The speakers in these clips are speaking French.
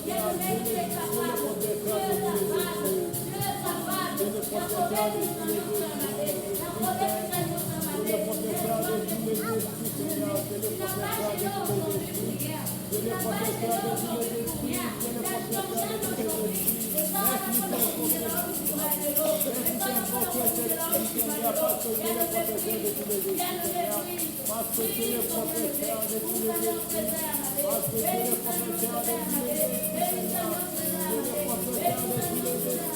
Bien-aimé, tu es capable. Dieu est capable. Dieu est capable. La promesse qui nous a dit, la promesse qui nous a dit, il n'a pas changé aujourd'hui. Il n'a pas changé aujourd'hui pour rien. Il a changé aujourd'hui. Et ça, la promesse qui nous a dit, c'est l'eau. Et ça, la promesse qui nous a dit, c'est l'eau. Bien-aimé, oui. Parce que tu es le professeur de tous les jours. Parce que tu es le professeur de tous les jours. Tu es le professeur de tous les jours.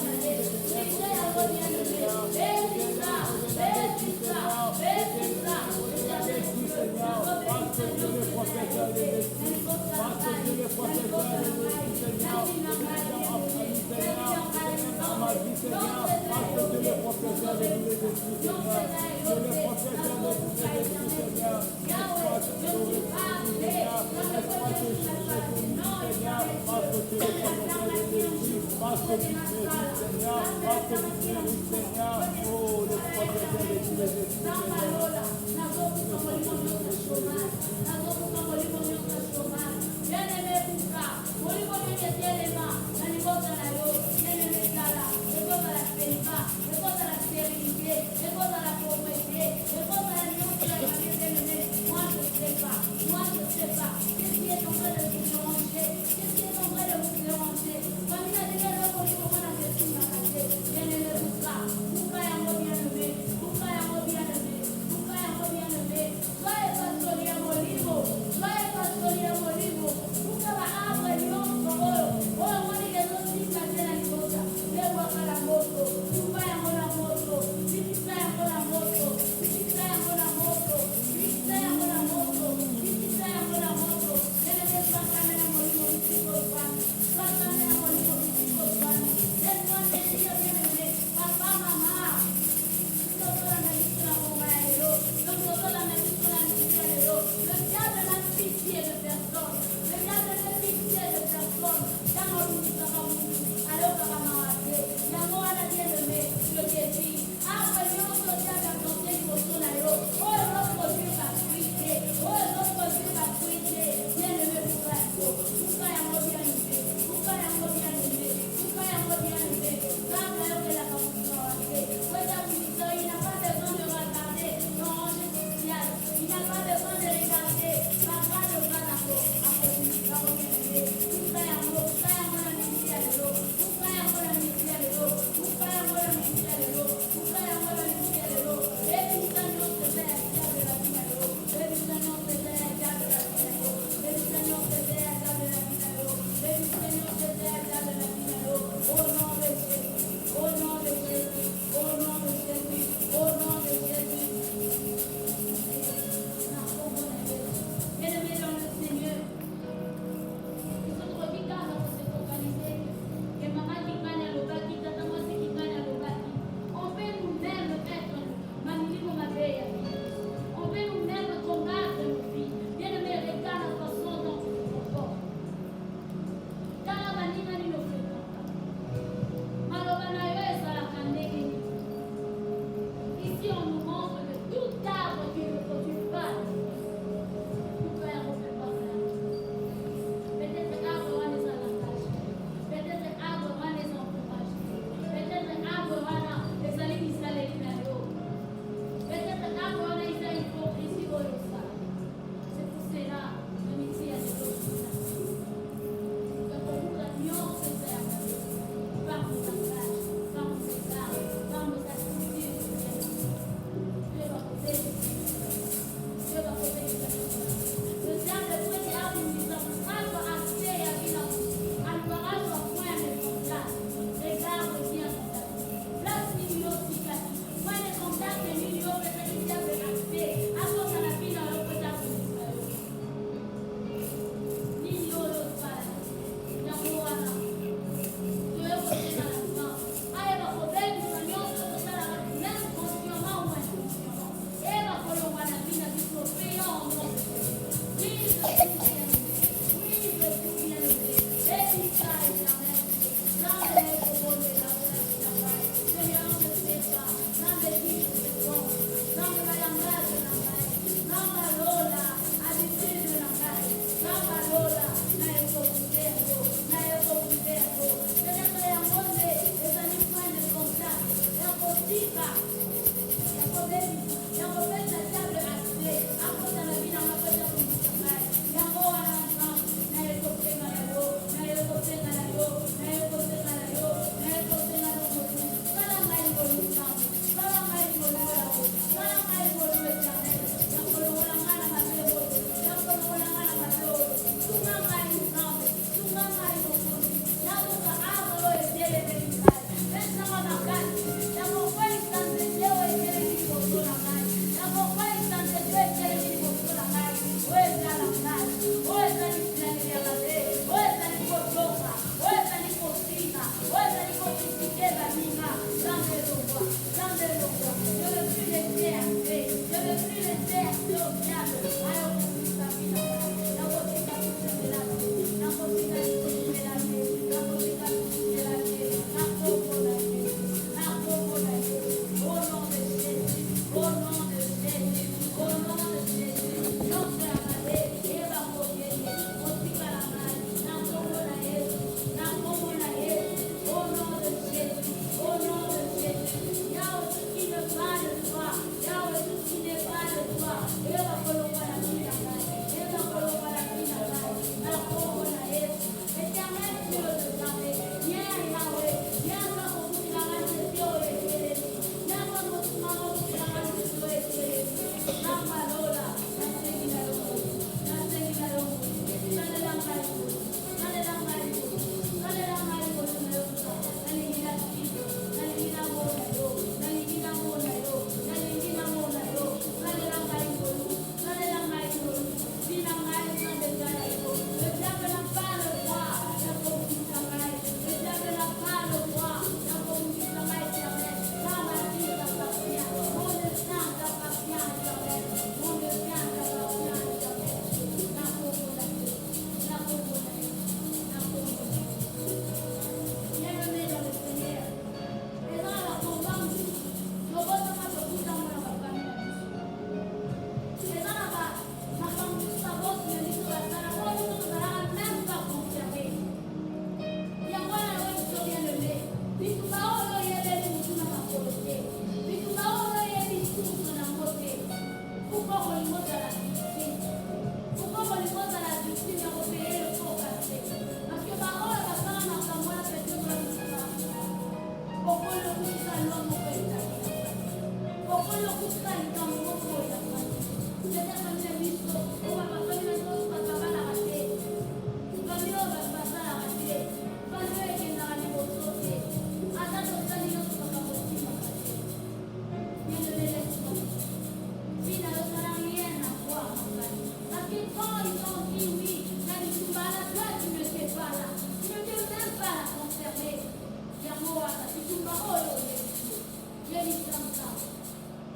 Soyez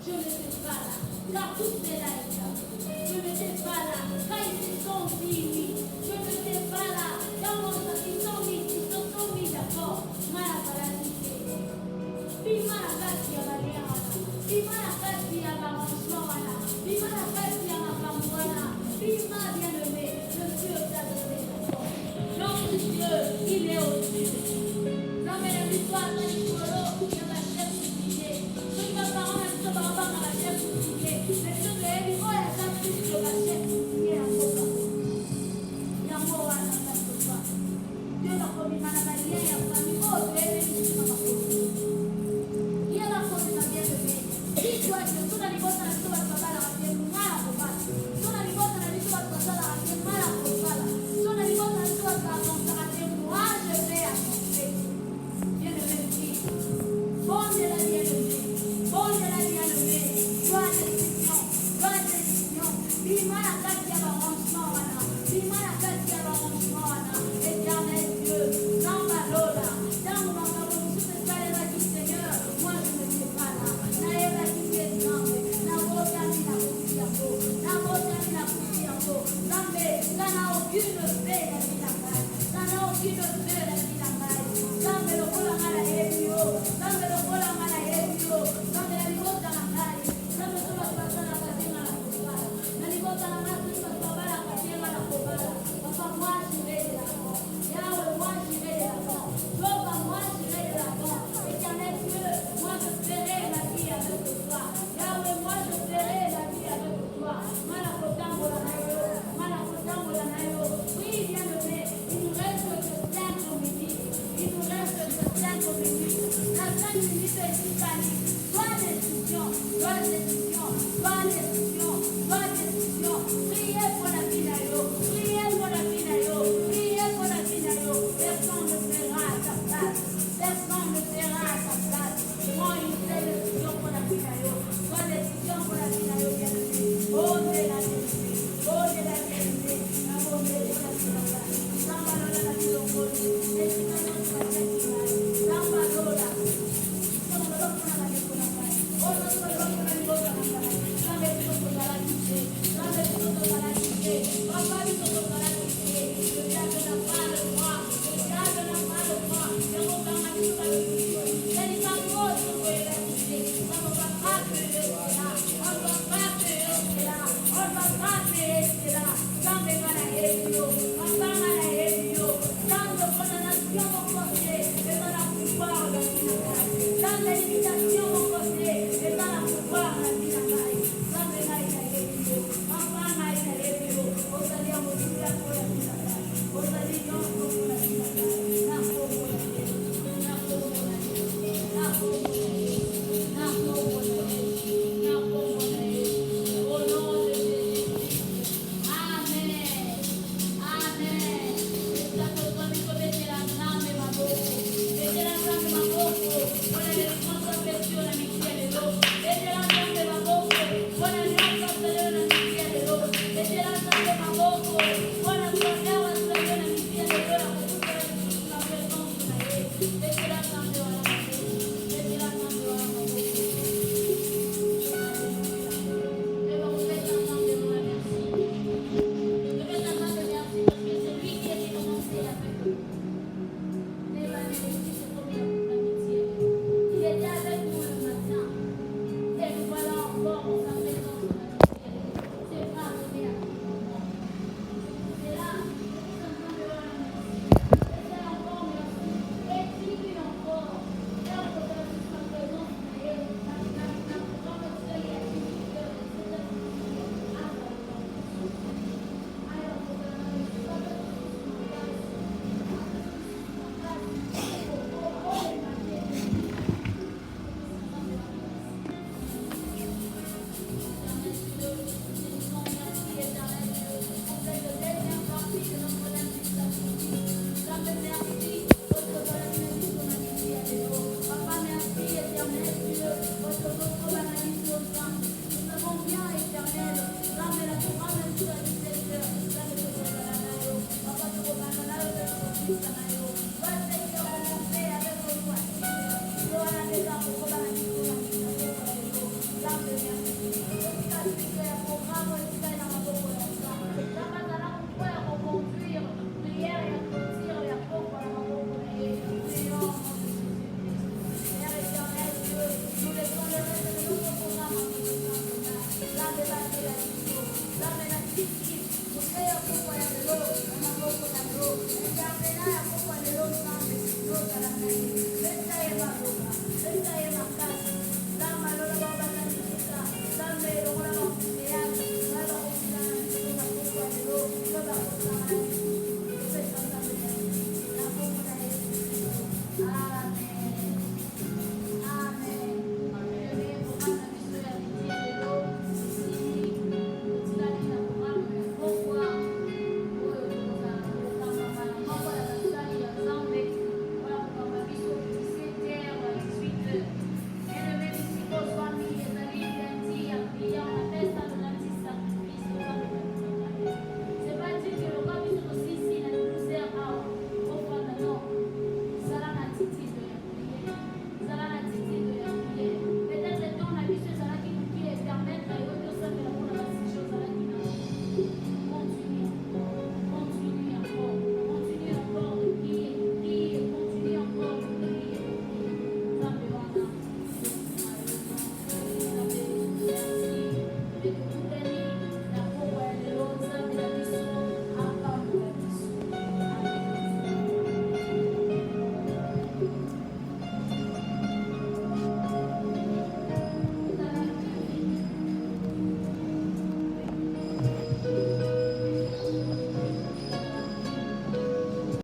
Je n'étais pas là, car tout est là. Je n'étais pas là, car ils se sont mis. Je n'étais pas là, car ils se sont mis d'accord. Notre Dieu, il est au-dessus. Non mais la victoire, c'est le solo, il y a la chef soulignée. Ce que mes parents ont dit, c'est par rapport à la chef soulignée. Mais ce que les héros, la chef soulignée, la chef soulignée, la boca. Il y a un mot à la chef de toi. Dieu n'a pas mis la maline, il y a un famille. Oh, tu es venu sur ma côte. Il y a la faute de ma bien-aimée. Dis-toi que tu n'as pas besoin de toi, tu vas la ramener mal à combattre. Tu n'as pas besoin de toi, tu vas la ramener mal à combattre. Tu n'as pas besoin de toi, tu vas avancer. Moi, je vais avancer. Bien-aimé, dis. Bon de la bien-aimée. Bon de la bien-aimée. Toi, décision. Toi, décision. Dis-moi la carte qui a l'arrangement, Anna. Dis-moi la carte qui a l'arrangement, Anna. Éternel Dieu. Dans ma lola. Dans mon environnement. Je ne sais pas les bâtis, Seigneur. Moi, je ne sais pas là. N'a pas dit que non. N'a pas dit la coupe à peau. N'a pas dit la coupe à peau. Non, mais ça n'a aucune paix, la vie la caille. Ça n'a aucune paix, la vie la caille. Ça me le voit à la hério. Ça me le voit à la hério. Ça me le voit à la caille. Ça me le voit à la caille à la cobala. Ça me le voit à la caille à la cobala. Papa, moi, j'irai de l'avant. Yahweh, moi, j'irai de l'avant. Papa, moi, j'irai de l'avant. Éternel Dieu, moi, je ferai la vie avec toi. Yahweh, moi, je ferai la vie avec toi. Oui, bien aimé, il nous reste que 5 minutes. Il nous reste que 5 minutes. La 5 minutes est titanique. Toi, décision, toi, décision, toi, décision, toi, décision. Priez pour la vie d'ailleurs. Priez pour la vie d'ailleurs. Priez pour la vie d'ailleurs. Personne ne fera à ta place. Personne ne fera à ta place. Moi, une seule décision pour la vie d'ailleurs. Toi, décision pour la vie d'ailleurs, bien aimé. Oh, c'est la vérité. Oh, c'est la vérité. Oh, c'est la vérité.